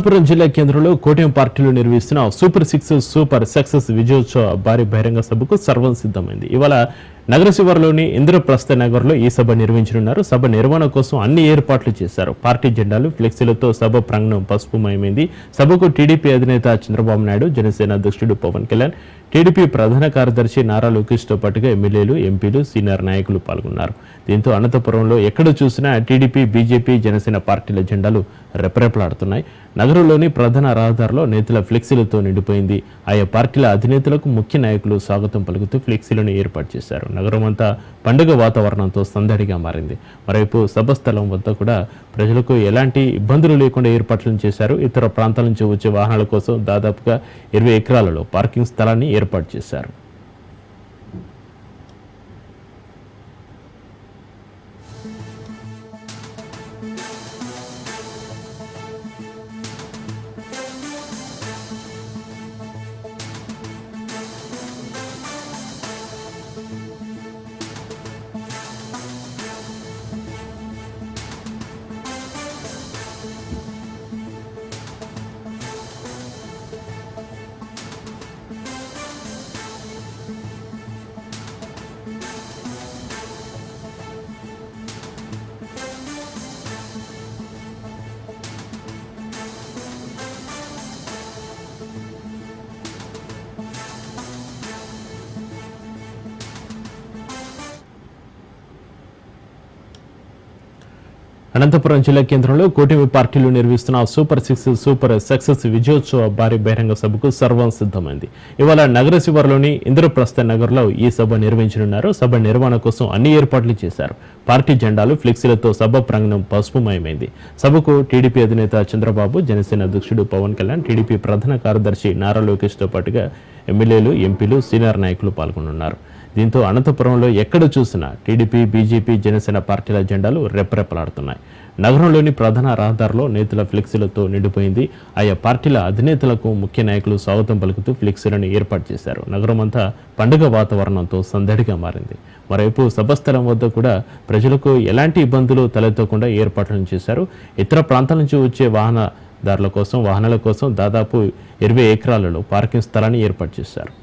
అనంతపురం జిల్లా కేంద్రంలో కూటమి పార్టీలు నిర్వహిస్తున్న సూపర్ 6 సూపర్ సక్సెస్ విజయోత్సవ భారీ బహిరంగ సభకు సర్వం సిద్ధమైంది. ఇవాళ నగర శివారులోని ఇంద్రప్రస్థ నగర్లో ఈ సభ నిర్వహించనున్నారు. సభ నిర్వహణ కోసం అన్ని ఏర్పాట్లు చేశారు. పార్టీ జెండాలు, ఫ్లెక్సీలతో సభ ప్రాంగణం పసుపుమయమైంది. సభకు టీడీపీ అధినేత చంద్రబాబు నాయుడు, జనసేన అధ్యక్షుడు పవన్ కళ్యాణ్, టీడీపీ ప్రధాన కార్యదర్శి నారా లోకేష్తో పాటుగా ఎమ్మెల్యేలు, ఎంపీలు, సీనియర్ నాయకులు పాల్గొన్నారు. దీంతో అనంతపురంలో ఎక్కడ చూసినా టీడీపీ, బీజేపీ, జనసేన పార్టీల జెండాలు రెపరెపలాడుతున్నాయి. నగరంలోని ప్రధాన రహదారిలో నేతల ఫ్లెక్సీలతో నిండిపోయింది. ఆయా పార్టీల అధినేతలకు ముఖ్య నాయకులు స్వాగతం పలుకుతూ ఫ్లెక్సీలను ఏర్పాటు చేశారు. నగరం అంతా పండుగ వాతావరణంతో సందడిగా మారింది. మరోవైపు సభస్థలం వద్ద కూడా ప్రజలకు ఎలాంటి ఇబ్బందులు లేకుండా ఏర్పాట్లను చేశారు. ఇతర ప్రాంతాల నుంచి వచ్చే వాహనాల కోసం దాదాపుగా 20 ఎకరాలలో పార్కింగ్ స్థలాన్ని ఏర్పాటు చేశారు. అనంతపురం జిల్లా కేంద్రంలో కూటమి పార్టీలు నిర్వహిస్తున్న సూపర్ 6 సూపర్ సక్సెస్ విజయోత్సవ భారీ బహిరంగ సభకు సర్వం సిద్ధమైంది. ఇవాళ నగర శివారులోని ఇంద్రప్రస్థ నగర్లో ఈ సభ నిర్వహించనున్నారు. సభ నిర్వహణ కోసం అన్ని ఏర్పాట్లు చేశారు. పార్టీ జెండాలు, ఫ్లెక్సీలతో సభ ప్రాంగణం పసుపుమయమైంది. సభకు టీడీపీ అధినేత చంద్రబాబు, జనసేన అధ్యక్షుడు పవన్ కళ్యాణ్, టీడీపీ ప్రధాన కార్యదర్శి నారా లోకేష్తో పాటుగా ఎమ్మెల్యేలు, ఎంపీలు, సీనియర్ నాయకులు పాల్గొనున్నారు. దీంతో అనంతపురంలో ఎక్కడ చూసినా టీడీపీ, బీజేపీ, జనసేన పార్టీల జెండాలు రెపరెపలాడుతున్నాయి. నగరంలోని ప్రధాన రహదారిలో నేతల ఫ్లెక్సీలతో నిండిపోయింది. ఆయా పార్టీల అధినేతలకు ముఖ్య నాయకులు స్వాగతం పలుకుతూ ఫ్లెక్సీలను ఏర్పాటు చేశారు. నగరం అంతా పండుగ వాతావరణంతో సందడిగా మారింది. మరోవైపు సభస్థలం వద్ద కూడా ప్రజలకు ఎలాంటి ఇబ్బందులు తలెత్తకుండా ఏర్పాట్లను చేశారు. ఇతర ప్రాంతాల నుంచి వచ్చే వాహనాల కోసం దాదాపు 20 ఎకరాలలో పార్కింగ్ స్థలాన్ని ఏర్పాటు చేశారు.